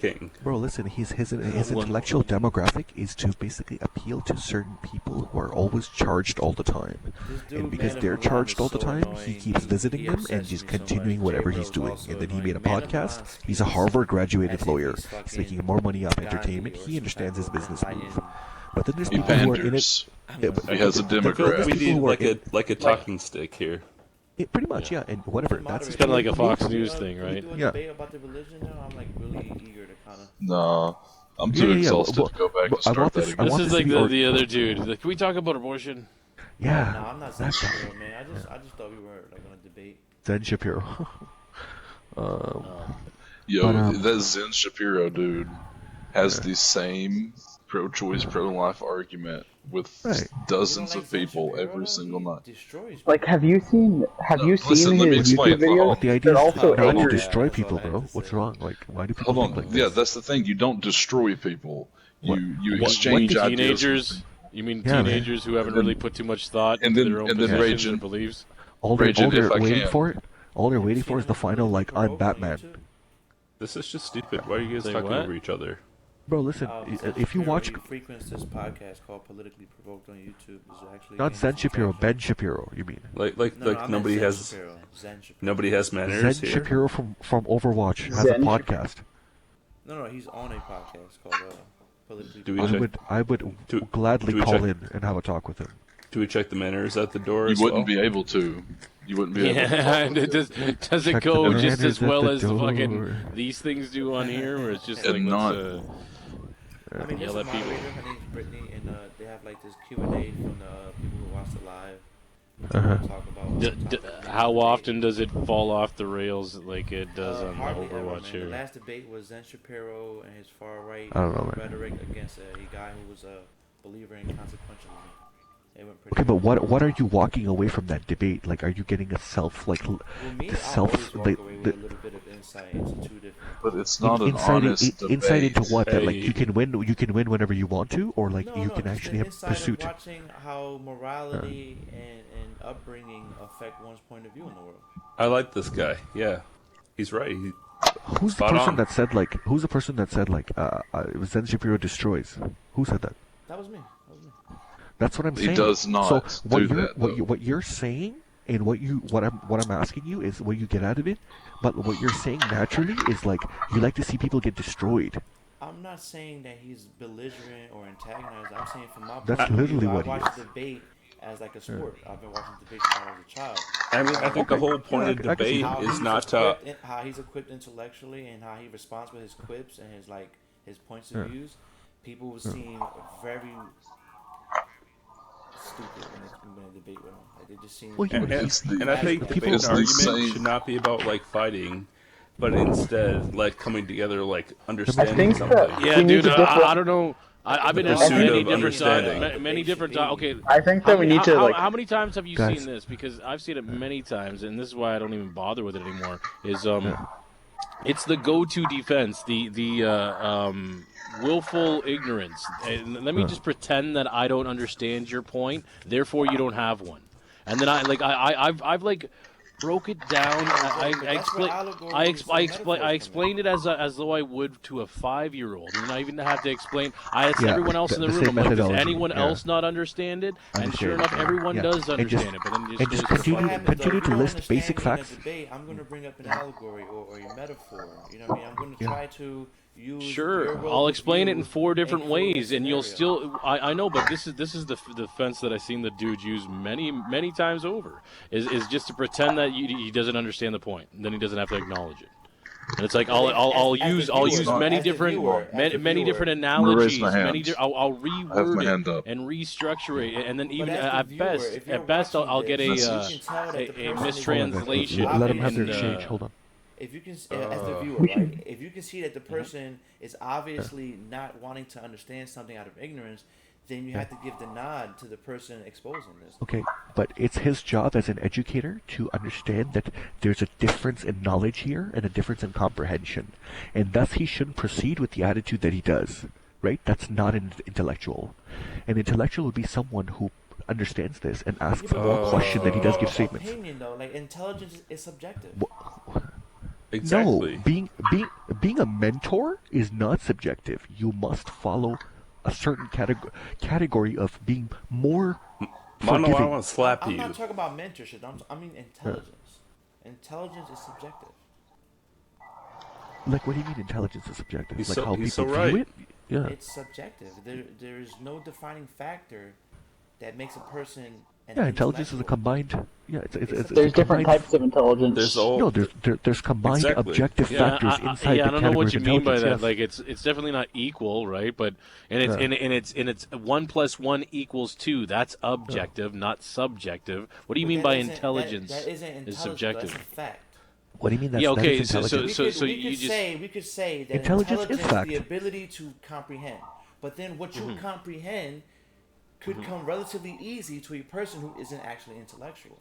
king. Bro, listen, his intellectual demographic is to basically appeal to certain people who are always charged all the time. And because they're charged all the time, he keeps visiting them and he's continuing whatever he's doing. And then he made a podcast. He's a Harvard-graduated lawyer. He's making more money off entertainment. He understands his business move. But then there's people who are in it. He has a demographic. We need like a talking stick here. Pretty much, yeah, and whatever. That's It's kind of like a Fox News thing, right? Yeah. About the religion now, I'm like really eager to kind of. No, I'm too exhausted to go back and start that again. This is like the other dude. He's like, can we talk about abortion? Yeah. No, I'm not Zen Shapiro, man. I just thought we were like on a debate. Zen Shapiro. That Zen Shapiro dude has the same pro-choice, pro-life argument with dozens of people every single night. Like, have you seen listen, let me his explain. YouTube videos? But the idea They're is also not to angry. destroy people, bro. What's wrong? Like, why do people Hold think on. like this? Yeah, that's the thing. You don't destroy people. You What exchange ideas. teenagers? You mean teenagers who haven't really put too much thought into their own positions and beliefs? All they're waiting for is the final, like, I'm Batman. This is just stupid. Why are you guys talking over each other? Bro, listen, if you watch... He frequents this podcast called Politically Provoked on YouTube. Is actually Not Zen Shapiro, Ben Shapiro, you mean? Like nobody has nobody has manners Zen here. Shapiro from Overwatch has a podcast. No, he's on a podcast called Politically I would gladly call in and have a talk with him. Do we check the manners at the door? You wouldn't be able to. You wouldn't be able to. Yeah, does it go just as well as fucking these things do on here, where it's just like I mean, yell at people? Her name's Brittany, and they have like this Q&A from the people who watch the live. Talk about how often does it fall off the rails like it does on Overwatch here? The last debate was Zen Shapiro and his far right rhetoric against a guy who was a believer in consequentialism. Okay, but what are you walking away from that debate? Like, are you getting a walk away with a little bit of insight into two different. But it's not an honest debate. Insight into what? That like you can win whenever you want to, or like you can actually have pursuit. Watching how morality and upbringing affect one's point of view in the world. I like this guy. Yeah, he's right. Who's the person that said like? Who's the person that said like? Zen Shapiro destroys. Who said that? That was me. That's what I'm saying. He does not so what you're saying and what I'm asking you is what you get out of it. But what you're saying naturally is like you like to see people get destroyed. I'm not saying that he's belligerent or antagonized. I'm saying from my point That's of literally view, what I he watch is. debate as like a sport. I've been watching debates since I was a child. I mean, I think the whole point of debate is not to how he's equipped intellectually and how he responds with his quips and his points of views. People would seem very stupid when they debate with him. Like, they just seem. And I think debate and argument should not be about like fighting, but instead like coming together, like understanding something. Yeah, dude. I don't know. I've been in many different times. Okay. I think that we need to like. How many times have you seen this? Because I've seen it many times, and this is why I don't even bother with it anymore. It's the go-to defense, the willful ignorance. And let me just pretend that I don't understand your point, therefore you don't have one. And then I've broke it down. I explained it as though I would to a 5-year-old, and I even had to explain. I asked everyone else in the room, like, does anyone else not understand it? And sure enough, everyone does understand it. But then just continue to list basic facts. I'm going to bring up an allegory or a metaphor. You know what I mean? I'm going to try to. Sure, I'll explain it in 4 different ways, and you'll still. I know, but this is the defense that I've seen the dude use many times over. Is just to pretend that he doesn't understand the point, and then he doesn't have to acknowledge it. And it's like I'll use many different analogies. I'll reword it and restructure it, and then even at best I'll get a mistranslation. Let him have their exchange. Hold on. If you can, as the viewer, right? If you can see that the person is obviously not wanting to understand something out of ignorance, then you have to give the nod to the person exposing this. Okay, but it's his job as an educator to understand that there's a difference in knowledge here and a difference in comprehension, and thus he shouldn't proceed with the attitude that he does. Right? That's not an intellectual. An intellectual would be someone who understands this and asks more questions than he does give statements. Opinion though, like intelligence is subjective. Exactly. No, being a mentor is not subjective. You must follow a certain category of being more Mono, I forgiving. want to slap I'm you. not talking about mentorship. I mean intelligence. Intelligence is subjective. Like, what do you mean intelligence is subjective? He's Like so- how he's people so view right. it? Yeah. It's subjective. There is no defining factor that makes a person an Yeah, intelligence is a intellectual. combined. Yeah, it's There's a different combined, types of intelligence. There's all No, there's combined Exactly. objective Yeah, factors inside I the don't know what category you of mean by that. intelligence. Like it's definitely not equal, right? But it's 1 + 1 = 2. That's objective, not subjective. What do you But mean that by isn't- intelligence? That isn't intelligence. is subjective. That's a fact. What do you mean that's Yeah, okay, that is so- intelligence? We could say that Intelligence intelligence is is fact. the ability to comprehend. But then what you comprehend could come relatively easy to a person who isn't actually intellectual.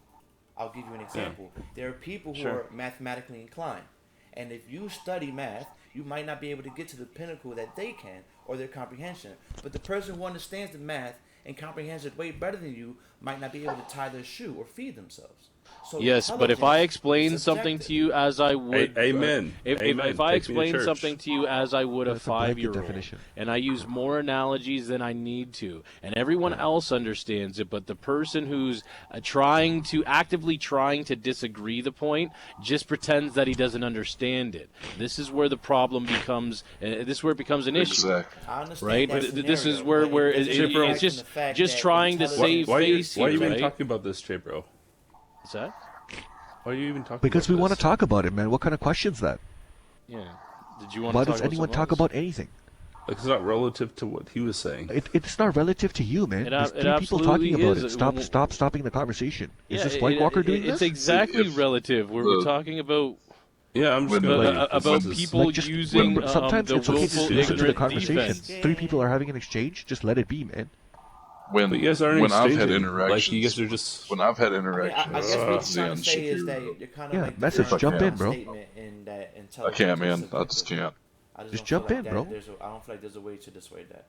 I'll give you an example. There are people who are mathematically inclined. And if you study math, you might not be able to get to the pinnacle that they can or their comprehension. But the person who understands the math and comprehends it way better than you might not be able to tie their shoe or feed themselves. So Yes, but if I explain is something subjective. to you as I would, Amen. If Amen. I Take me to explain church. something to you as I would a That's a blanket 5-year-old, definition. and I use more analogies than I need to, and everyone else understands it, but the person who's actively trying to disagree the point just pretends that he doesn't understand it. This is where the problem becomes. This is where it becomes an issue. Exactly. I understand Right? that But this is scenario, where but it doesn't it's factor just in the fact just that trying to intelligence- save Why are you, face why are you here, even right? talking about this, J bro? What's that? Why are you even talking Because about we want to this? talk about it, man. What kind of question's that? Yeah. Did you want Why to talk does about anyone something talk else? about anything? Like, it's not relative to what he was saying. It's not relative to you, man. It There's ab- three it people talking absolutely about is. it. Stop stopping the conversation. Is Yeah, this White Walker doing it's this? exactly If relative. We're talking about Yeah, I'm just When- gonna like, about this is- people Like, just- using when- Sometimes the it's okay to willful just listen to the ignorant conversation. defense. Three people are having an exchange. Just let it be, man. When But you guys aren't when I've had exchanging. interactions, Like, you guys are just. when I've had I mean, interactions I guess what with you're trying Zen to say is that Shapiro, you're kind of Yeah, like message, jump in, bro. Statement in that I intelligence can't, is man. I subjective. just can't. I just Just don't jump feel in, like bro. I don't feel like there's a way to dissuade that.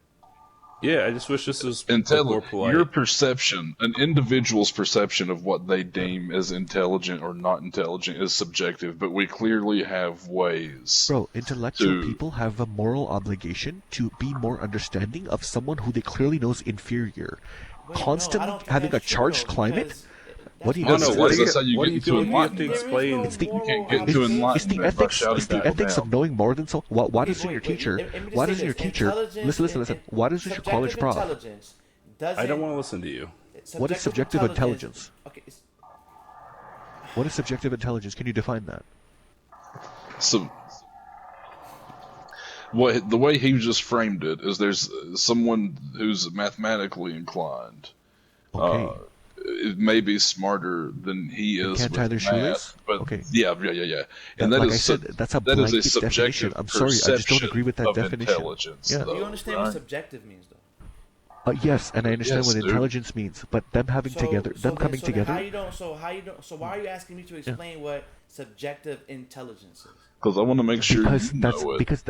Yeah, I just wish this was like, more polite. Your perception, an individual's perception of what they deem as intelligent or not intelligent is subjective, but we clearly have ways. Bro, intellectual to- people have a moral obligation to be more understanding of someone who they clearly know is inferior. Wait, no, I Constantly don't think having a that's true, charged though, climate? because What do you That's- Mono, mean? what do you, that's how you what get do you into feel like you have to enlightenment. explain? It's the- You can't get into It's enlightenment the by ethics. shouting It's the people ethics down. of knowing more than so. Why doesn't Wait, your wait, teacher? let me just Why say doesn't your this. teacher? Intelligence Listen. and- Why doesn't your college subjective prof? intelligence doesn't- I don't want to listen to you. What is subjective intelligence? Okay, What is subjective intelligence? Can you define that? So, the way he just framed it is there's someone who's mathematically inclined. Okay. It may be smarter than he is can't with tie their math, shoelace? but Okay. yeah. And that like is I said, that's a that is blanket subjective definition. I'm sorry, I just don't agree with that perception of definition. intelligence, Yeah. though, do you understand right? what subjective means, though? Yes, and I understand Yes, what dude. intelligence means, but them having together, them coming together. So why are you asking me to explain what subjective intelligence is? Because I want to make sure Because you that's know it. because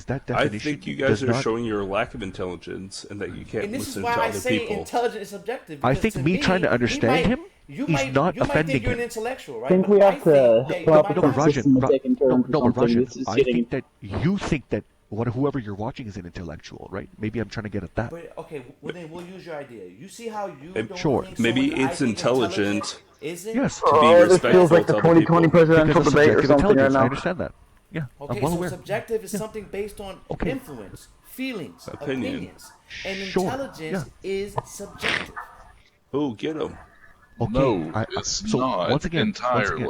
that I definition. think you guys does are not, showing your lack of intelligence and that you can't And this is listen why to I other say people. intelligence is subjective. I because think to me trying to understand him you is might, not you might offending think you're him. an intellectual, right? I think But we have to that you pull up might the No, not. Rajan, systematic in terms of no, but something. Rajan, This is I getting think that you think that whoever you're watching is an intellectual, right? Maybe I'm trying to get at that. But okay, well then we'll use your idea. You see how you Eh, don't sure. think Maybe someone I it's think intelligent. isn't? Yes, To be Oh, this respectful feels like the to other 2020 people. presidential because of debate or subjective something right intelligence. I now. understand that. Yeah, Okay, I'm well so aware. subjective is something based on Okay. influence, feelings, Opinion. opinions, and Sure, intelligence is subjective. Oh, get him. Okay, No, it's so not once again, entirely.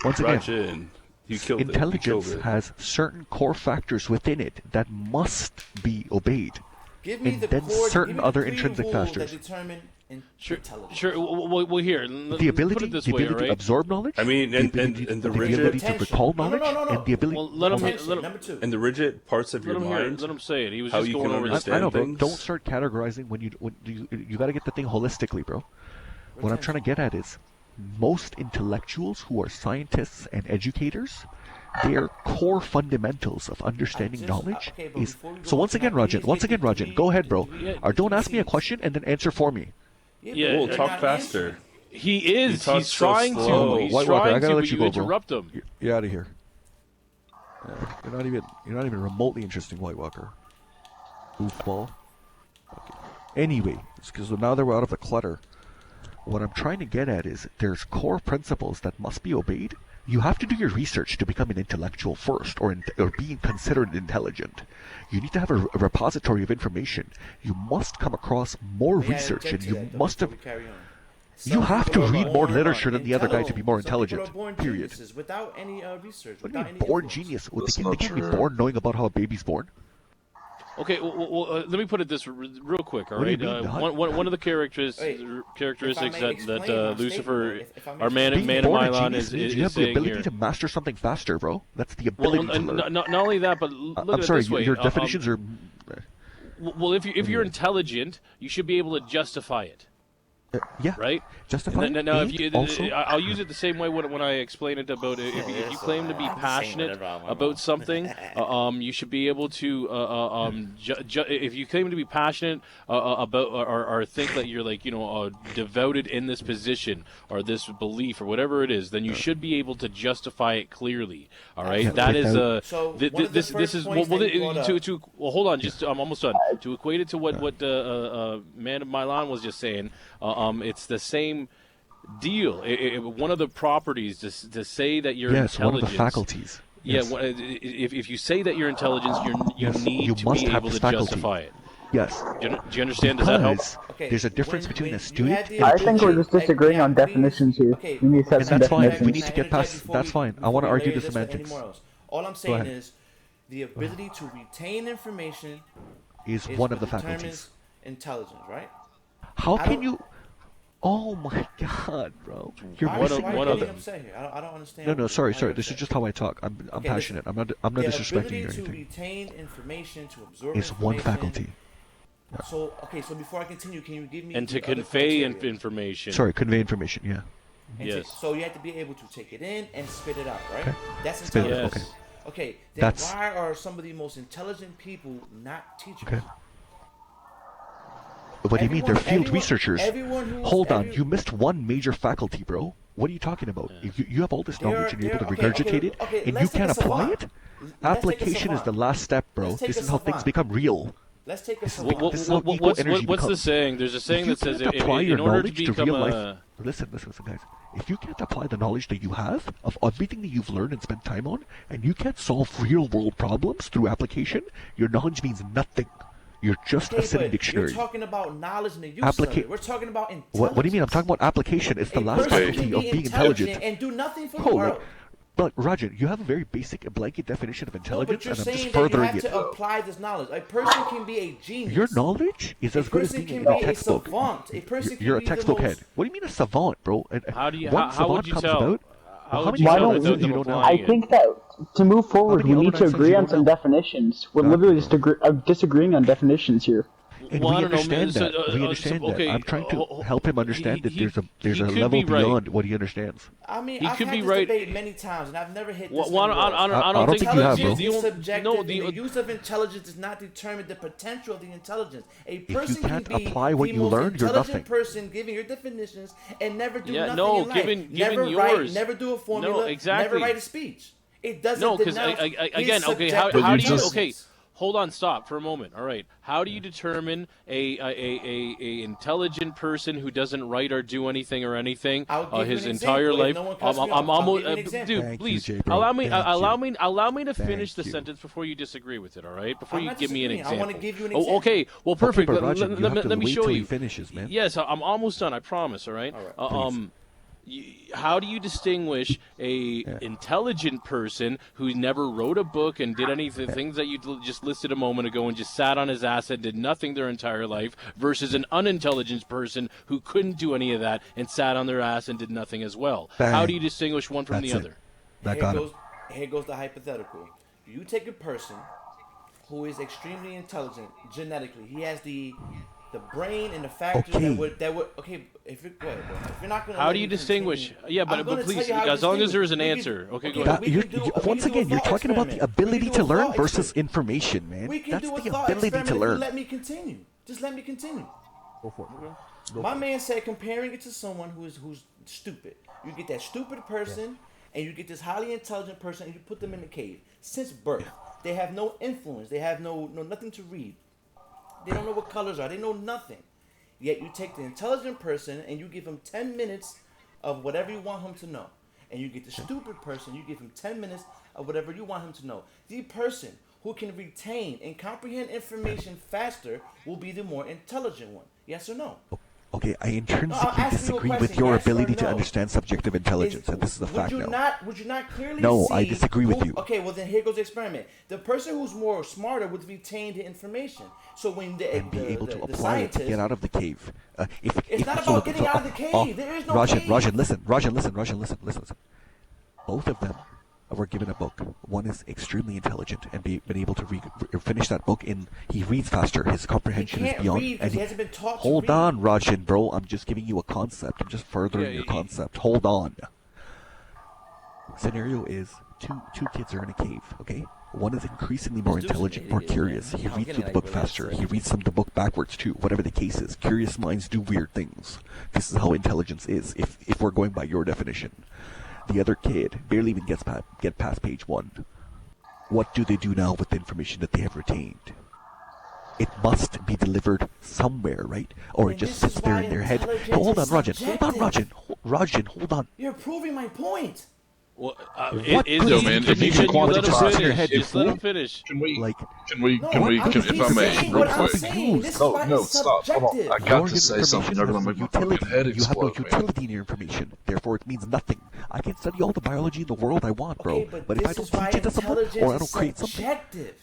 Once again, Rajiin. You killed it. You intelligence killed it. has certain core factors within it that must be obeyed. Give me And the then core, certain give me the other three intrinsic rules factors. that determine Sure, intelligence. sure. Well, here, The ability, put it this the way, ability right? to absorb knowledge. I mean, the and- ability, and the the rigid- ability to Attention. recall No, no, knowledge, no, no, no. and the ability. Well, let him- Attention, let him- number two. And the rigid parts of Let your him hear it. mind. Let him say it. He was how just you going can over the understand I know, bro. things. Don't start categorizing when you got to get the thing holistically, bro. What I'm trying to get at is most intellectuals who are scientists and educators, their core fundamentals of understanding knowledge okay, but is. before we go So once on, again, can I Rajan, please once get again, the Rajan, three- go ahead, bro. the- Or don't the ask me a C's? question and then answer for me. Yeah, We'll you're talk not faster. answering. He is. talks He's so trying slow. to. He's White Walker, I trying gotta to, let but you you go, bro. interrupt him. You're out of here. You're not even remotely interesting, White Walker. Goofball. Okay. Anyway, so now that we're out of the clutter, what I'm trying to get at is there's core principles that must be obeyed. You have to do your research to become an intellectual first, or being considered intelligent. You need to have a repository of information. You must come across more research, and you must have. You have to read more literature than the other guy to be more intelligent. Period. Without any research. What do you mean born genius? They can't be born knowing about how a baby's born. Okay, let me put it this real quick, all What do right? you mean, One of the characteristics that Lucifer, our man Being of born a Milan, genius is means you have the saying ability here. to master something faster, bro. That's the ability to learn. Not only that, but look I'm at sorry, it this way. your definitions are. Well, if you're intelligent, you should be able to justify it. Yeah. Right? Justify. Now, if you, also, I'll use it the same way when I explain it about if you claim to be passionate about something, you should be able to if you claim to be passionate about or think that you're like devoted in this position or this belief or whatever it is, then you should be able to justify it clearly. All right, Yeah, that is So this is well, hold on, just I'm almost done. To equate it to what Man of Milan was just saying. It's the same deal. One of the properties to say that you're yes, intelligent. one of the faculties. Yeah, Yes. if you say that you're intelligent, you need you to must be have able this to faculty. justify it. Yes. Do you understand? Does that help? Because Okay, there's a difference between a student and I a think we're teacher. just disagreeing on definitions here. We need to have And some that's fine. definitions. We need to get past. That's fine. I want to argue the semantics. All I'm saying ahead. is the ability to retain information Is is one of the what faculties. determines intelligence, right? How I can don't- you? Oh my God, bro! You're Why missing are you one of getting them. upset here? I don't understand. No, sorry. why you're This is upset. just how I talk. I'm Okay, passionate. listen. I'm not The disrespecting ability you or to anything. retain information, to absorb It's one information. faculty. So before I continue, can you give me And to the other convey criteria? information. Sorry, convey information. Yeah. And Yes. so you have to be able to take it in and spit it out, right? Okay. That's Spit it intelligence. out, Yes. Okay. Then That's- why are some of the most intelligent people not teachers? Okay. What do you mean? They're field researchers. Hold on, you missed one major faculty, bro. What are you talking about? If you have all this knowledge and you're able to regurgitate it, and you let's take can't a apply savant. it? Let's take a Application is the savant. last step, bro. Let's take This a is how things savant. become real. Let's take a This is savant. This is how equal energy what's the becomes. saying? There's a saying If you that says can't apply your in order to knowledge to become real life, a listen, guys. If you can't apply the knowledge that you have of everything that you've learned and spent time on, and you can't solve real-world problems through application, your knowledge means nothing. You're just a sitting but dictionary. You're talking about knowledge and the use of it. We're talking about intelligence. What do you mean? I'm talking about application. It's the A last person faculty can of be being intelligent. and do nothing for the Oh, world. but Rajiin, you have a very basic blanket definition of No, intelligence, but you're and I'm just saying that you furthering have it. to apply this knowledge. A person can be a genius. Your knowledge is as good as person being can in a be a textbook. savant. A person can You're a be the textbook head. most- What do you mean a savant, bro? How do you One how would savant you comes tell? about. How how would many you Why tell don't Albert we- Einsteins without you them don't know? I applying it? think that to move forward, we many need to Albert Einsteins agree you on don't some know? definitions. We're Exactly, literally just disagreeing on definitions here. And Well, we I don't know, understand man. that. We understand that. I'm trying to help him understand that there's a he could level be right. beyond what he understands. I mean, He I've could had be this right. debate many times, and I've never hit this. Well, many walls. I don't think you have, bro. Intelligence is The subjective, no, and the use of intelligence does not determine the potential of the intelligence. A person can't can be apply what the you most learn, you're intelligent nothing. person giving your definitions and never do nothing no, in life. given never yours. write, never do a formula, exactly. never write a speech. It doesn't. No, because denounce again, his okay, how subjective But do you just- okay? Hold on, stop for a moment. All right, how do you determine a intelligent person who doesn't write or do anything or anything I'll give you his an entire example. If life? no one cuts me off, I'm I'll almost give you an example. dude, Thank you, please Jay, bro. allow me Thank you. allow me to Thank finish the you. sentence before you disagree with it. All right, before I'm you not give me an disagreeing. I example. wanna give you an Oh, example. okay, well, perfect. but Let- Rajiin, let- you have to let me wait show till he you. finishes, man. Yes, I'm almost done. I promise. All right. All right. How do you distinguish a intelligent person who never wrote a book and did any of the things that you just listed a moment ago and just sat on his ass and did nothing their entire life versus an unintelligent person who couldn't do any of that and sat on their ass and did nothing as well? Bang. How do you distinguish one from That's the it. other? That got him. Here goes the hypothetical. You take a person who is extremely intelligent genetically. He has the brain and the factors Okay. that would okay. If you're, go ahead, bro. If you're not gonna How let do you me distinguish? continue, Yeah, I'm but gonna please, tell you how to as long as there is an distinguish. answer. Okay, We go can- ahead. we can do- we Once can do a again, you're thought talking about the experiment. We ability can do to a learn thought versus experiment. information, man. We can That's do a the thought ability experiment to if you learn. let me continue. Just let me continue. Go for it. My man said comparing it to someone who's stupid. You get that stupid person and you get this highly intelligent person and you put them in the cave. since birth. They have no influence. They have no nothing to read. They don't know what colors are. They know nothing. Yet you take the intelligent person and you give him 10 minutes of whatever you want him to know. And you get the stupid person, you give him 10 minutes of whatever you want him to know. The person who can retain and comprehend information faster will be the more intelligent one. Yes or no? Okay, I intrinsically disagree with your ability to understand subjective intelligence, and this is a fact now. Would you not clearly No, see I disagree with you. Okay, well then here goes the experiment. The person who's more smarter would retain the information. So when And be able to apply it to scientist, get out of the cave. It's not about getting out of the cave. There is no cave. Rajiin, listen. Both of them were given a book. One is extremely intelligent and been able to finish that book he reads faster. His comprehension is beyond. He hasn't been taught to Hold read. on, Rajiin, bro. I'm just giving you a concept. I'm just furthering your concept. Hold on. Scenario is two kids are in a cave. Okay. One is increasingly more intelligent, more curious. He reads through the book faster. He reads some of the book backwards too. Whatever the case is, curious minds do weird things. This is how intelligence is. If we're going by your definition. The other kid barely even get past page 1. What do they do now with the information that they have retained? It must be delivered somewhere, right? Or it just sits there in their head. Hold on, Rajiin, hold on. You're proving my point. Well, What it is good man, information if you can quantify in your head, just let him finish. Can we, Like, if I may, real quick? This is why it's stop. Hold on. subjective. I got to say something. They're going to make my fucking head You have no explode, man. utility in your information. Therefore, it means nothing. I can study all the biology in the world I want, bro. Okay, but if I don't teach it to someone, or I don't create something, subjective.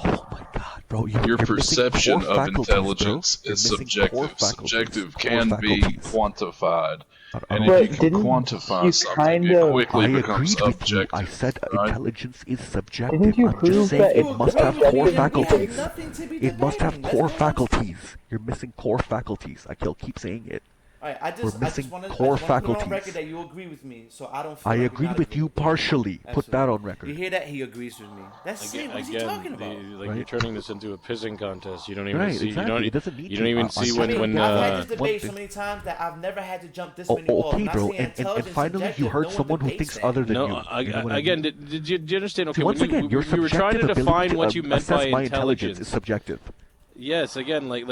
oh my god, bro, Your you're perception missing core of faculties, intelligence bro. is You're missing core subjective. faculties. Subjective Core can be faculties. quantified. I And don't- if you can didn't quantify you something, it kinda- quickly I becomes agreed with you. objective. I said right? intelligence is subjective. Didn't you I'm prove just saying that it it must have core subjective? faculties. Nothing to be It must have debating. core That's all I'm saying. faculties. You're missing core faculties. I'll keep saying it. Alright, I We're just missing want to core put on faculties. record that you agree with me, so I don't feel I like agree you're not with you agreeing. partially. Put that on You record. hear that? He agrees with me. That's it. What is he talking about? You're Right? turning this into a pissing contest. You don't even Right, see. exactly. It doesn't need You don't to. even I see mean, when I've had this one debate so thing- many times that I've never had to jump this Oh, many walls. okay, I'm not bro. saying And intelligence finally, you subjective. heard No one someone who debates thinks that. other than you. No, You know what I again, mean? did you understand? Okay, Once when again, your we were trying to subjective define ability what you meant assess by my intelligence is intelligence. subjective. Yes, again, I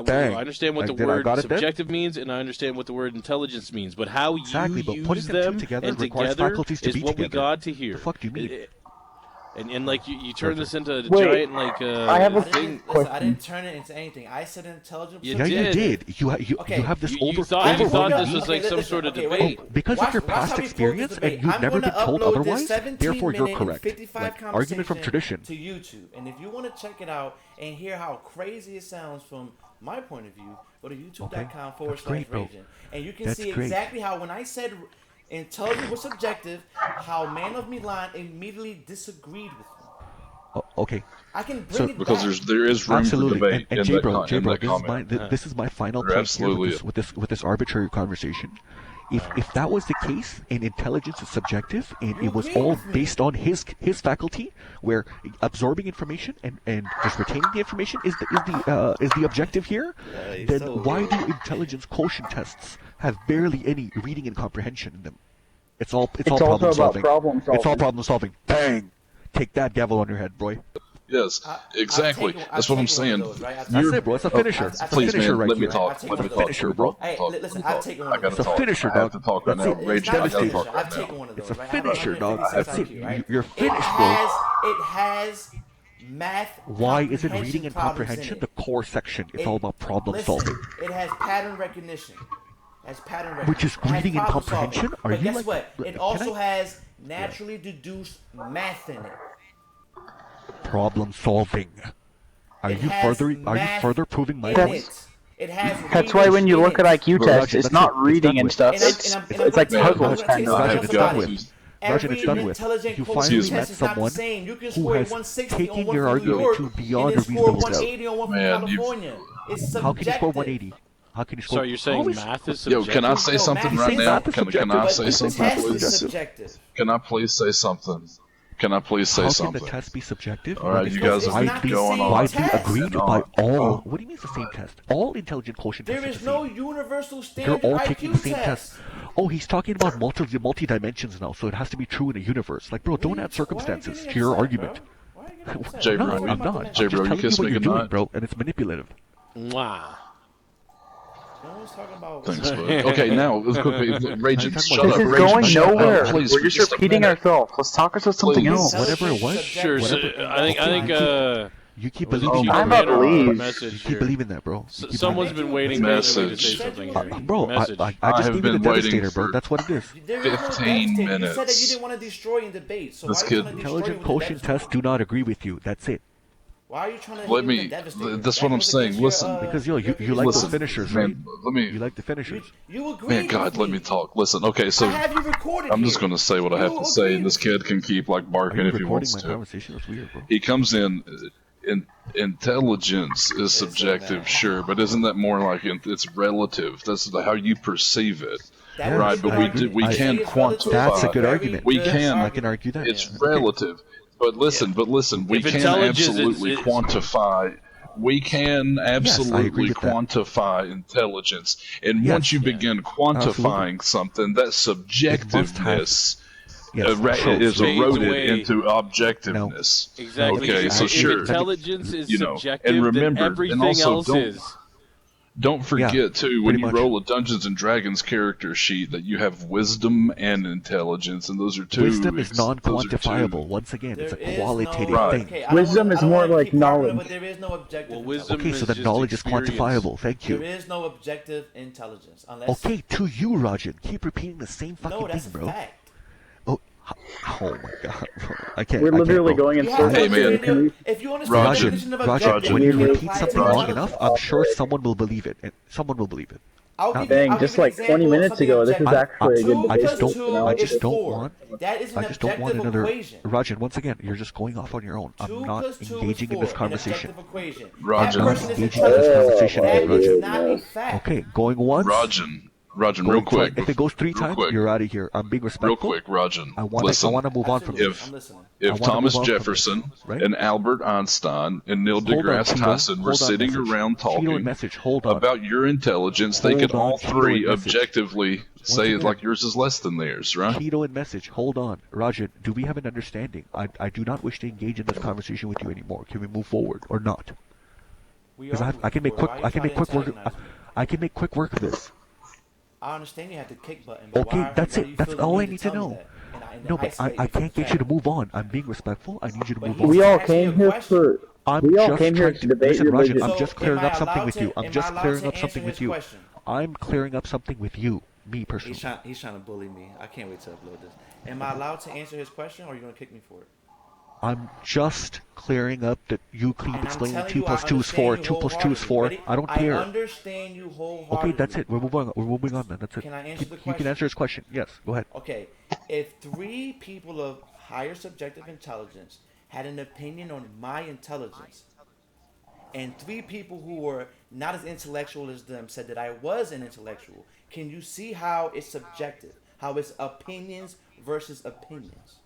Bang. understand what the Did I word got it then? subjective means, and I understand what the word intelligence means. But how Exactly, you but use putting them two them together and requires together faculties to is be what we together. got to hear. The fuck do you mean? And like you turn this into a Wait, giant I have a thing. Listen, I didn't turn it into anything. I said intelligent. You Yeah, you did. did. You Okay, have this you over. thought overwhelming this was like some sort of debate. because of your past experience and you've never been told otherwise, therefore you're correct. Like, argument from tradition. To YouTube, and if you want to check it out and hear how crazy it sounds from my point of view, go to youtube.com/Rajiin, and you can That's see great. exactly how when I said intelligence was subjective, how ManofMilan immediately disagreed with me. Oh, okay. I can bring So- it Because back. there is room Absolutely. for debate And in J-Bro, that this is my comment. this is my final There point here absolutely with this arbitrary conversation. If that was the case, and intelligence is subjective, and You it was agree all with me. based on his faculty, where absorbing information and just retaining the information is the objective here, then so why do intelligence quotient tests have barely any reading and comprehension in them? It's all also problem about solving. problem It's all solving. problem solving. Bang! Take that gavel on your head, boy. Yes, exactly. That's what I'm saying. That's it, bro. It's a finisher. It's a Please, finisher man, right let me here. talk. Let me It's a talk. finisher, bro. Hey, listen, I've taken one I of gotta those. It's a talk. finisher, I have dog. to talk right That's now. it. Rage, It's I not a gotta finisher. talk right I've taken now. one of those. It's a right? I have finisher, dog. 156 That's it. IQ, right? You're finished, bro. It has math. Why is it comprehension reading and problems in comprehension it. the core section? It's all about problem Listen, solving. It has pattern recognition. Which is It has reading and problem solving. comprehension? Are But you guess like- what? It can also I- has naturally deduced math in it. Problem solving. Are It you has further math proving my in point? it. It has That's why when you readers look in at it. IQ Bro, tests, Rajiin, it's that's not it. It's reading done and with. stuff. And I'm It's gonna like tell you- I'm puzzles gonna kind tell you of. Rajiin, something it's about done it. with. Every Rajiin, it's done with. intelligent You quotient finally test met is not the someone same. You can who score a has 160 taken on one your for New argument York to beyond and a then score reasonable doubt. 180 on one for Man, you've- California. It's subjective. How can you score 180? How can you score? So you're saying Always- math is Yo, subjective? can I say something math right is now? math is Can subjective, I But say the something, test is please? subjective. Can I please say something? Can I please say How can something? the test be subjective? All right, when you it's guys It's are not the going same on. widely test. agreed and by on. all. What do you mean it's the same test? All intelligent quotient There tests are is the no same. universal They're standard all taking IQ the same test. test. oh, he's talking about multi dimensions now, so it has to be true in a universe. Like, bro, don't add circumstances to your argument. J bro, I'm not. J bro, I'm you just kiss telling me you what you're doing, goodnight. bro, and it's manipulative. Mwah. No one's talking about. Thanks, bud. Okay, now let's quickly. Raging, This shut This up. is Raging, going shut nowhere. up, please. We're just Just a repeating minute. ourselves. Let's talk about something Please. else. Whatever it was. Sure. Whatever. I think. You keep Was it believing. Chico I'm Man not or believe. message You keep here? believing that, bro. You keep Someone's been waiting Message. to say something here. Bro, Message. I I just have gave you the been waiting Devastator, bro. for That's what it is. There is no 15 devastator. You said that minutes. you didn't want to destroy in debate. So This why are you kid- trying to destroy Intelligent with the quotient Devastator? tests do not agree with you. That's it. Why are you trying to Let hit me- the Devastator? that's That what I'm goes saying. against your, Listen. Because yo, you like Listen, those finishers, right? man, let me. You like the finishers. You agreed Man, God, with let me talk. Listen, okay, so I have you recorded I'm just here. gonna say what I have You to say, agreed and this with kid can keep like Are barking you if he recording wants my to. conversation? That's weird, bro. He comes in. Intelligence is subjective, sure, but isn't that more like it's relative? That's how you perceive it, That right? is But good we argument. can Say it's relative. quantify. That's a good Very argument. We good can- I argument. can argue that. It's Okay. relative, but listen, we If can intelligence is- absolutely is- quantify. We can agree absolutely with that. quantify intelligence, and Yes. once you begin quantifying something, that subjectiveness Yes, is Fades eroded away. into objectiveness. Exactly. Okay, so if sure. intelligence is You know, and subjective, remember- then and everything also else don't- is. Don't forget too, when pretty you much. roll a Dungeons and Dragons character sheet, that you have wisdom and intelligence, and those are two. Wisdom is those are non-quantifiable. two- Once again, it's a There is qualitative no, Right. thing. okay, I don't Wisdom wanna- is I don't more wanna like keep harping on it, knowledge. But there is no objective Well, wisdom Okay, so is the just knowledge is experience. quantifiable. Thank There you. is no objective intelligence unless. Okay, to you, Rajiin. Keep repeating the same fucking No, that's thing, a bro. fact. Oh my god, bro. I can't. We're I can't, literally bro. going in You have to circles. Hey, man. understand Can we- if you understand the Rajiin, definition of Rajiin, objective, when you you can repeat apply it something to long intelligence. enough, I'm sure someone will believe it. And someone will believe it. I'll Now- give you, Dang, I'll just give you an like 20 example of minutes something ago, this is objective. actually a good Two I just plus debate. don't. two I is just don't 4. want. That is an I just don't want objective another. equation. Rajiin, once again, you're just going off on your own. 2 I'm not plus 2 is engaging 4, in this an conversation. objective equation. Rajiin. That person is Engaging in this intelligent. conversation, That is Rajiin. not a fact. Okay, going once. Rajan, Going real quick. twice. If it goes 3 real times, quick, you're out of here. I'm being respectful. real quick, Rajan. I want. Listen, I want to move on from Absolutely. this. I'm listening. I if wanna Thomas move on from Jefferson this, right? and Albert Einstein and Neil Hold on, deGrasse Tito. Tyson were Hold on, sitting message. around Tito and talking message. Hold on. about your intelligence, they could Hold on, all Tito three and message. objectively say again. like yours is less than theirs, right? Tito and message. Hold on, Rajan. Do we have an understanding? I do not wish to engage in this conversation with you anymore. Can we move forward or not? Because I can make quick. Why are you I can make trying quick to work. antagonize me? I can make quick work of this. I understand you have the kick button. But Okay, why, that's why it. do you That's feel the all I need need to tell me know. that? And No, but isolate I you from can't get you to fact? move on. I'm being respectful. I need you to But move he's on. We all asking you came a here question. for. I'm We all just came here trying to to debate listen, Rajan. religion. I'm So, just clearing am I up something allowed with to- you. I'm am I just allowed clearing to up something answer with his you. question? I'm clearing up something with you, me personally. He's trying to bully me. I can't wait to upload this. Am I allowed to answer his question, or are you gonna kick me for it? I'm just clearing up that you keep And I'm explaining telling 2 you, plus I 2 is 4, understand you 2 plus 2 is 4. wholeheartedly. I don't Ready? care. I understand you wholeheartedly. Okay, that's it. We're moving on then. That's it. Can I answer the You can question? answer his question. Yes, go ahead. Okay, if 3 people of higher subjective intelligence had an opinion on my intelligence, and 3 people who were not as intellectual as them said that I was an intellectual, can you see how it's subjective? How it's opinions versus opinions?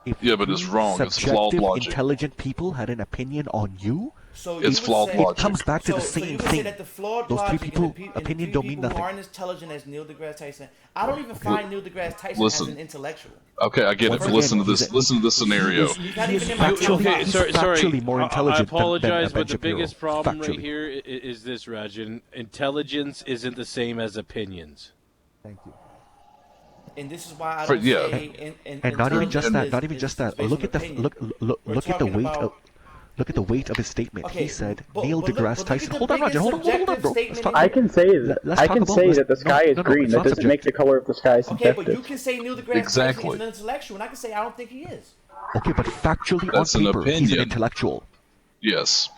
If Yeah, but it's 3 wrong. It's flawed subjective, logic. intelligent people had an opinion on you, So It's you would flawed say, logic. it comes back to the So same you would say thing. that the flawed Those 3 logic people, and the opinion three don't mean people who nothing. aren't as intelligent as Neil deGrasse Tyson, I don't even find Neil deGrasse Tyson Listen. as an intellectual. Okay, I get it. Once But again, listen to this. he's a- Listen to this scenario. He's not He is even in my factually, top he's five. factually more I intelligent apologize, than but the Shapiro. biggest problem right Factually. here is this, Rajan. Intelligence isn't the same as opinions. Thank you. And this is why I For- don't yeah. say And not even just intelligence that. is- Not even is just that. based Look on at the opinion. look We're at the talking weight about- of. Look at the weight of his statement. Okay, He said but- Neil but look- deGrasse but look Tyson. at the Hold on, Rajan. biggest Hold on, subjective bro. Let's statement talk in I can say that. Let's I talk can about- say let's- that the sky is no, green. it's That not doesn't make the subjective. color of the sky Okay, but subjective. you can say Neil deGrasse Exactly. Tyson is an intellectual, and I can say I don't think he is. Okay, but factually That's on an paper, he's an opinion. intellectual. Yes.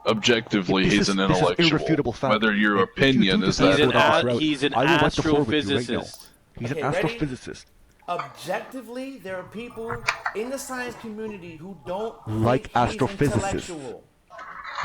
Objectively, This he's is- an this is intellectual. irrefutable fact. Whether your If you opinion do is decide that to or go down this not. route, He's an I will wipe the floor with you right now. astrophysicist. He's an Okay, ready? astrophysicist. Objectively, there are people in the science community who don't Like think he's astrophysicists. intellectual.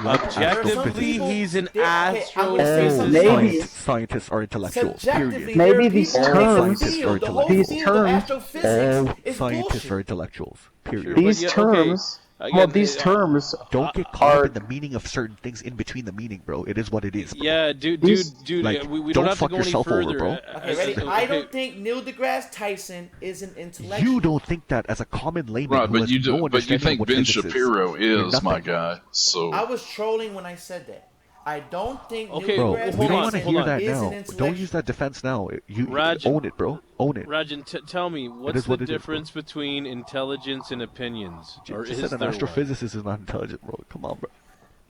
Objectively, he's an Okay, I'm gonna say Oh, something maybe. else. Scientists are intellectuals. Subjectively, Period. Maybe there are these people in terms- the field, the whole these field terms- of astrophysics All is scientists bullshit. are intellectuals. Period. But These yeah, okay. terms Well, these terms Don't get caught up in the meaning of certain things in between the meaning, bro. It is what it is. Bro. Yeah, dude. Like, We don't don't have to fuck go any yourself further. over, bro. Okay, ready? I don't think Neil deGrasse Tyson is an intellectual. You don't think that as a common layman, Right, who but has you no do. But you understanding think of what Ben physics Shapiro You're is my nothing. guy. So I was trolling when I said that. I don't think Okay, Neil Bro, deGrasse we don't Tyson want to hear that is an now. intellectual. Don't use that defense now. You Rajiin. own it, bro. Own it. Rajiin, tell me, what's is the what it is, bro. difference between intelligence and opinions? Or Just is said there an one? astrophysicist is not intelligent, bro. Come on, bro.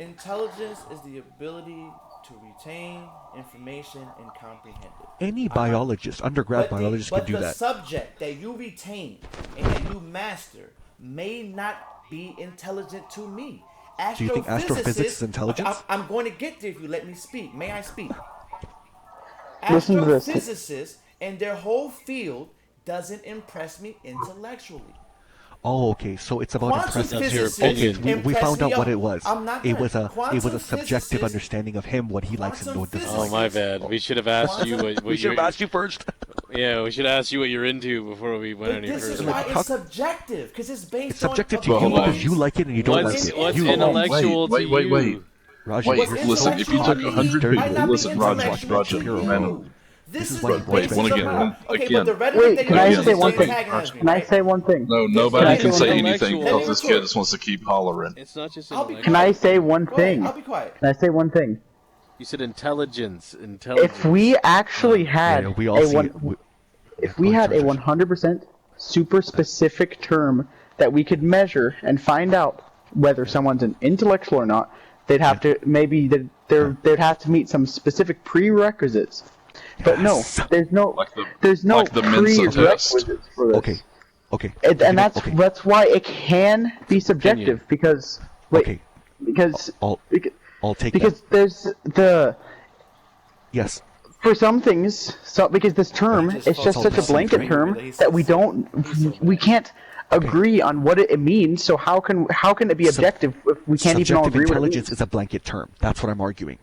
Intelligence is the ability to retain information and comprehend it. Any biologist, undergrad biologist, can do But the that. subject that you retain and that you master may not be intelligent to me. Do you think astrophysics is intelligence? I'm going to get there if you let me speak. May I speak? Listen to this. Astrophysicists and their whole field doesn't impress me intellectually. Oh, okay. So it's about Quantum impressive. physicists Okay, we found out what it was. I'm not It done. was a Quantum subjective physicists- understanding of him, what he likes and what doesn't. Quantum Oh, my bad. We should have asked you what We should you're. have asked you first. Yeah, we should have asked you what you're into before we went But any this is further. why How- it's subjective, because it's based It's subjective on to you hold on. because you like it and you don't What's, like it. what's You intellectual Wait, to wait, you? wait. Roger, Wait, you're listen, if you so took 100 dirty. people, listen, Roger, Mano. This is why the he wants basis to of make my... it. Okay, Again. but the rhetoric Wait, that can you're I using say is one thing? antagonizing me, Can I right? say one thing? No, Can nobody I can say say one anything intellectual? because this kid just wants to keep hollering. It's not just I'll be intellectual. Can I say one Go ahead, thing? I'll be quiet. Can I say one thing? You said intelligence. Intelligence. If we actually had Yeah, we all a see one, it. if we had a 100% super specific term that we could measure and find out whether someone's an intellectual or not, they'd have to they'd have to meet some specific prerequisites. But no, there's no like the Mensa test. prerequisites for this. Okay. And that's why it can be subjective because Okay. because I'll take because that. there's the Yes. for some things, because this term is just such a blanket term that we can't agree on what it means. So how can it be objective if we can't even all Subjective agree what it intelligence means? is a blanket term. That's what I'm arguing.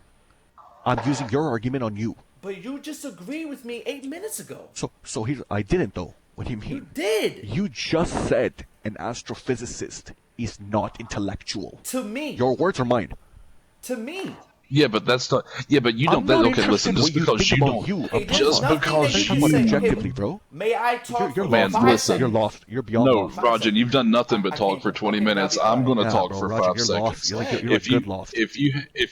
I'm using your argument on you. But you just agreed with me 8 minutes ago. So here's I didn't though. What do you mean? You did. You just said an astrophysicist is not intellectual. To me. Your words are mine. To me. Yeah, but that's not. Yeah, but you don't. I'm not Okay, listen. interested Just what you because think you about don't. you. Hey, I'm there's Just nothing because that talking you about say. objectively, bro. May I talk You're for Man, lost. 5 listen. seconds? You're lost. You're beyond No, lost. Roger, you've done nothing but I talk can't- for 20 okay, minutes. I'll be I'm going to Yeah, talk bro, for Roger, 5 you're seconds. lost. You're like If good lost.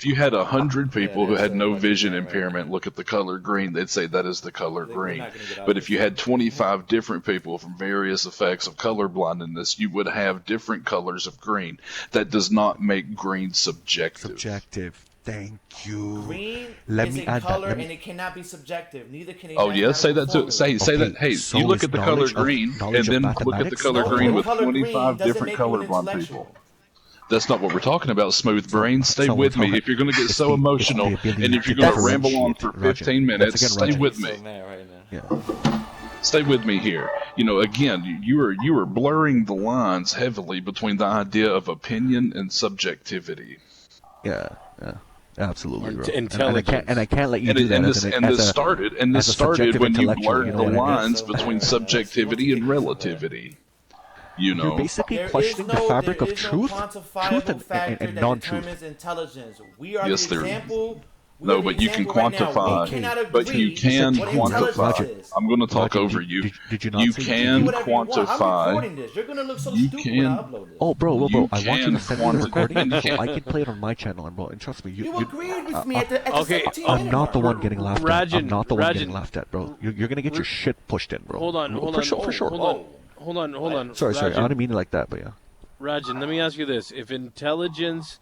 you had 100 people who that's had no what vision you're right. impairment look at the color green, they'd say that is the color We're green. not gonna get out But of if you had 25 different people from various effects of color blindness, you would have different colors of green. That does not make green subjective. Subjective. Thank you. Green Let is me a add color that. and it cannot be subjective. Neither can a Oh yeah, say that too. mathematical Say formula. that. Hey, so you look is at the color knowledge of- green, and knowledge of then look at the mathematics? color Knowing green the with color green 25 doesn't different make you an colorblind intellectual. people. That's not what we're talking about, smooth brain. Stay So we're with me. talking- If you're going to get it's so the emotional, ability and if to you're going to ramble on differentiate, for Roger. 15 minutes, Once again, stay Roger. with me. So mad right now. Yeah. Stay with me here. You know, again, you are blurring the lines heavily between the idea of opinion and subjectivity. Yeah. Absolutely, Or bro. intelligence. And I can't let you And, do that. this started as a subjective when you intellectual, blurred you know the what I mean? lines So, between yeah, subjectivity and relativity. You You're know, basically There questioning is the no, fabric there of is truth, no truth quantifiable factor and that non-truth. determines intelligence. We are Yes, the there- example. we No, are the but you can example right now. quantify. We cannot But you agree can what intelligence quantify. is. I'm going to talk Roger, over did- you. did you not You say- Do can whatever you want. I'm quantify. recording this. You're gonna look so You stupid when I can- upload this. Oh, bro, You I want you can to send me the recording quantify- so I can play it on my channel, and bro, and trust me, You agreed with me at the okay, 17 I'm minute not the mark. one getting laughed at. I'm Rajiin, not the one getting Rajiin. laughed at, bro. You're gonna get your shit pushed in, bro. Hold on. For sure. Hold on. Sorry, I Rajiin, didn't mean it like that, but yeah. Rajiin, let me ask you this: if intelligence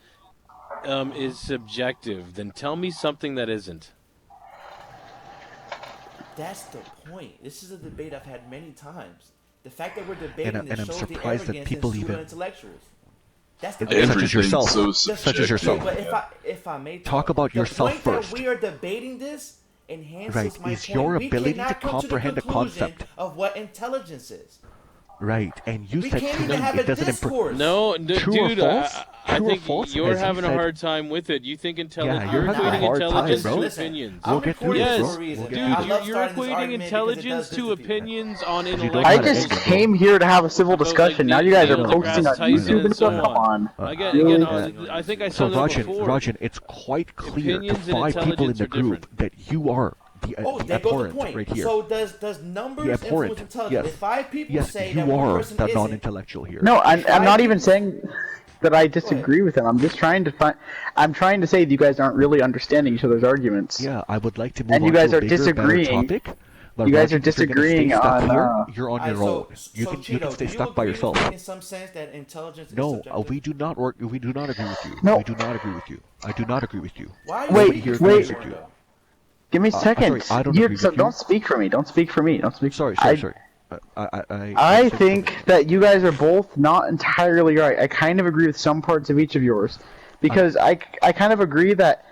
is subjective, then tell me something that isn't. That's the point. This is a debate I've had many times. The fact that we're debating And this I'm shows the surprised that arrogance people in even- pseudo-intellectuals. That's the Such as Everything's yourself. so Such as yourself. subjective. But if I may Talk about the yourself point first. that we are debating this enhances Right, my is point. your We ability cannot to come comprehend the a concept. conclusion of what intelligence is. Right, and you We said can't to even him have it a doesn't discourse. No, True or dude, false? I True or think false? you're As he having a said- hard time with it. You think you're you're having a equating hard time, intelligence bro. to Listen, opinions. I'm We'll get through recording this, this bro. for a reason. We'll get Dude, I through love you're starting this equating argument because it intelligence does to piss people. opinions on You don't know I how to intellectuals. just end it, bro. came here to have a civil About, like, discussion. Now you guys are Neil posting on deGrasse Tyson YouTube and and stuff. so Come on. Again, Really? I think I So said that Rajiin, before. Rajiin, it's quite clear to Opinions and 5 people in intelligence the are group different. that you are the Oh, the there goes the abhorrent point. right here. So does numbers The influence abhorrent. intelligence? Yes. If 5 people Yes, say you that one are person the isn't, non-intellectual here. No, I'm not even people- saying that I disagree with him. I'm just trying to find. I'm trying to say that you guys aren't really understanding each other's arguments. Yeah, I would like to move And you on guys to a are bigger, disagreeing. better topic. But You guys Rajiin, are if you're gonna stay disagreeing stuck on, here, you're on Alright, your own. You so can Cheeto, stay do you stuck by agree with yourself. me in some sense that intelligence is No, subjective? we do not we do not agree with you. No. We do not agree with you. I do not agree with you. Why are you Wait, speaking here for wait. everyone, though? Give me a second. sorry, I don't You- agree so with you. don't speak for me. Don't speak for me. Don't speak. Sorry. I I said think something. that you guys are both not entirely right. I kind of agree with some parts of each of yours, because I kind of agree that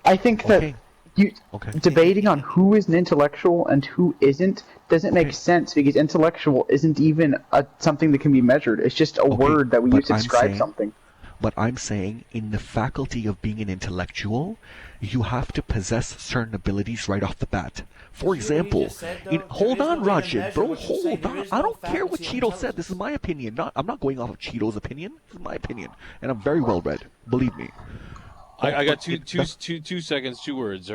I think that Okay. you Okay. debating on who is an intellectual and who isn't doesn't make Okay. sense, because intellectual isn't even something that can be measured. It's just a word that we but use to I'm describe saying- something. But I'm saying, in the faculty of being an intellectual, you have to possess certain abilities right off the bat. For example, just said, though, hold there is on, no way to Rajiin, measure bro, what you're saying. hold There on. is I no don't care what faculty of Cheeto said. This is my opinion. I'm not going off of Cheeto's opinion. This is my opinion, and I'm very well read. Believe me. I got But two seconds, 2 words.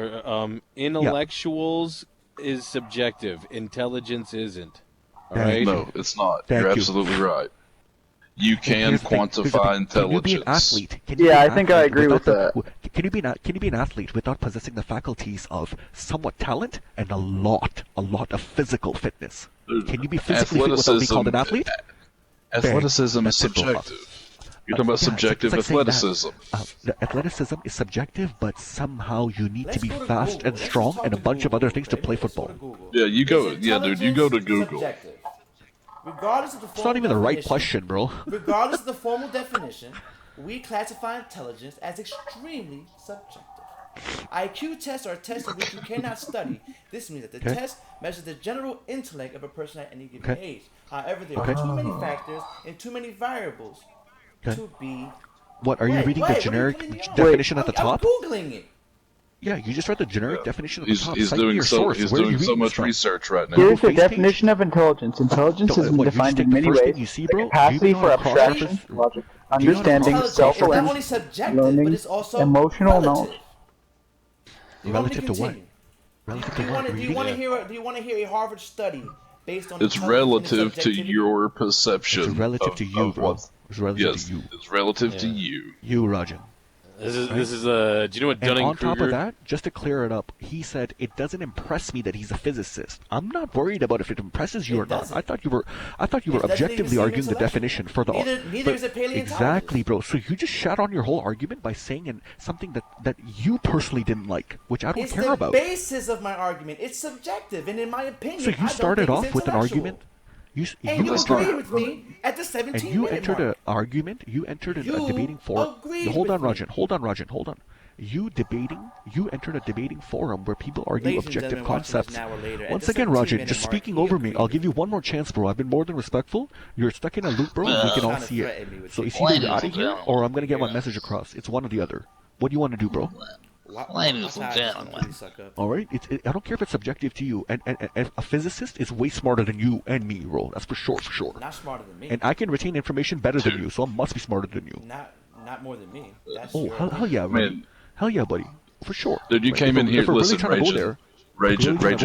Intellectuals is subjective. Intelligence isn't. All Thank right. you. No, it's not. Thank You're you. absolutely right. You can Here's the thing, here's the quantify thing. intelligence. Can you be an athlete? Can you Yeah, be an I think I athlete agree with without Can you be an athlete without possessing the faculties of somewhat talent and a lot of physical fitness? Dude, Can you be physically fit without being called an athlete? Athleticism is That's it, bro. subjective. You're talking about Yeah, subjective it's like saying that, athleticism. the athleticism is subjective, but somehow you need Let's to be go to fast Google. and Let's strong talk and a to bunch of Google, other things to baby. play Let's go football. to Google. Yeah, you go. Is Yeah, dude, you go to intelligence Google. subjective? Regardless of the It's not even the right question, bro. Regardless of the formal definition, we classify intelligence as extremely subjective. IQ tests are tests of which you cannot study. This means that the Okay. test measures the general intellect of a person at any given Okay. age. However, there Okay. are too many factors and too many variables Okay. to be. What, are you reading Wait, the what are you generic putting me on? definition at the I'm top? Googling it. Yeah, you just read the generic definition at the He's, top. he's Cite me doing your so source. he's Where are you doing so reading much this from? research right now. Here's the face page? definition of intelligence. Intelligence Don't- has what, been you just defined take in the many first ways. thing you see, The bro? capacity Do you know for how to cross-reference? abstraction, logic, Do you know how to understanding, Intelligence is not only self-awareness, subjective, learning, but it's also emotional relative. knowledge. You want me Relative to what? continue? Relative Do to you what? want to Reading? hear a Harvard study based on It's intelligence and relative to subjectivity? your perception. It's relative of, to you, of bro. what's- It's relative Yes, to you. it's relative to you. You, Rajan. This is do you know what And Dunning on top of Kruger? that, just to clear it up, he said it doesn't impress me that he's a physicist. I'm not worried about if it impresses you It or not. doesn't. I thought you were It doesn't even objectively seem arguing the intellectual. definition for the Neither but is it paleontologist. exactly, bro. So you just shot on your whole argument by saying something that you personally didn't like, which I don't It's care the about. basis of my argument. It's subjective, and in my opinion, So I you don't started think off it's with an intellectual. argument. And you That's agreed not- with me at the And 17 you minute entered mark. an argument. You entered a You debating forum. agreed Hold on, with me. Rajan. Hold on. You entered a debating forum where people argue Ladies and objective gentlemen, watching this concepts. an hour later, at Once the again, 17 Rajan, minute just mark, speaking he over me. agreed I'll with give you me. one more chance, bro. I've been more than respectful. You're stuck in a loop, bro. We can all trying to see threaten me it. with So you. it's either Ladies out of and here gentlemen. or I'm gonna get my message across. It's one or the other. What do you want to do, bro? Ladies and gentlemen. All right. I don't care if it's subjective to you. And a physicist is way smarter than you and me, bro. That's for sure. Not smarter than me. And I can retain information better than you, so I must be smarter than you. Not more than me. That's Oh, your hell yeah, buddy. Man. Hell yeah, buddy. For sure. Dude, you Like, came if in we're- here. if we're really Listen, trying to go there, Rajan, That's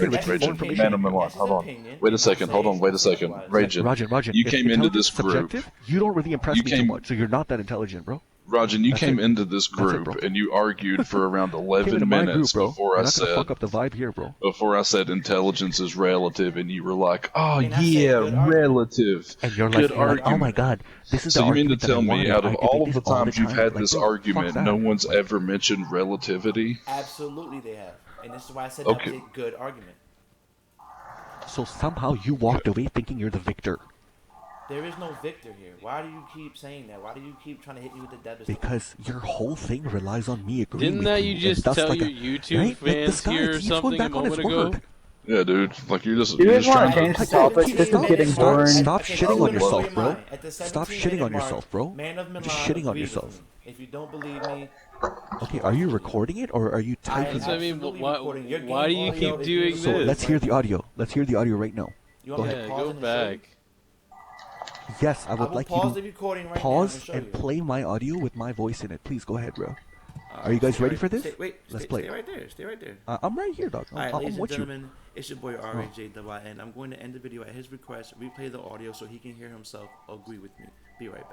Rajan. his ManofMilan, hold on. opinion. Wait a second. Hold on. Wait a second. Rajan, Rajan, you if came into intelligence this is group. subjective, you don't really impress You me too came- much, so you're not that intelligent, bro. Rajan, you That's came it. into this That's it, group bro. and you argued for around Came 11 into my group, minutes bro. before You're I not gonna said fuck up the vibe here, bro. intelligence is relative, and you were like, "Oh And I said yeah, good argument. relative." And you're Good like, oh argument. my god, this is So the you mean to argument that I tell me, wanted. out of I all debate of the this all times you've time. had Like, this bro, fuck argument, that. no one's ever mentioned relativity? Absolutely, they have, and this is why I said Okay. that was a good argument. So somehow you walked away thinking you're the victor. There is no victor here. Why do you keep saying that? Why do you keep trying to hit me with the devil's? Because your whole thing relies on me agreeing Didn't with that you. you and just thus, tell like your a- YouTube right? Like this fans guy here or keeps going something a back on his moment ago? word. Yeah, dude. Like you're just. You You're guys just want to trying change the topic? This is getting boring. Stop shitting on yourself, bro. At the Stop 17 shitting minute on mark, yourself, bro. Man of You're Milan just shitting on agreed with yourself. me. If you don't believe me, Okay, are you recording it or are you typing I it? mean, absolutely why recording. Your why do game you audio keep is doing being So this? let's hear the audio. Let's hear the audio right now. You want me to Yeah, pause go it and show you? back. Yes, I I would will like you pause the to recording right now pause and show and you. play my audio with my voice in it. Please go ahead, bro. Are you guys ready for this? Let's play. Stay right there. Stay right there. I'm right here, dog. All right, I'm ladies and with you. gentlemen, it's your boy RAJWN. I'm going to end the video at his request, replay the audio so he can hear himself agree with me. Be right back.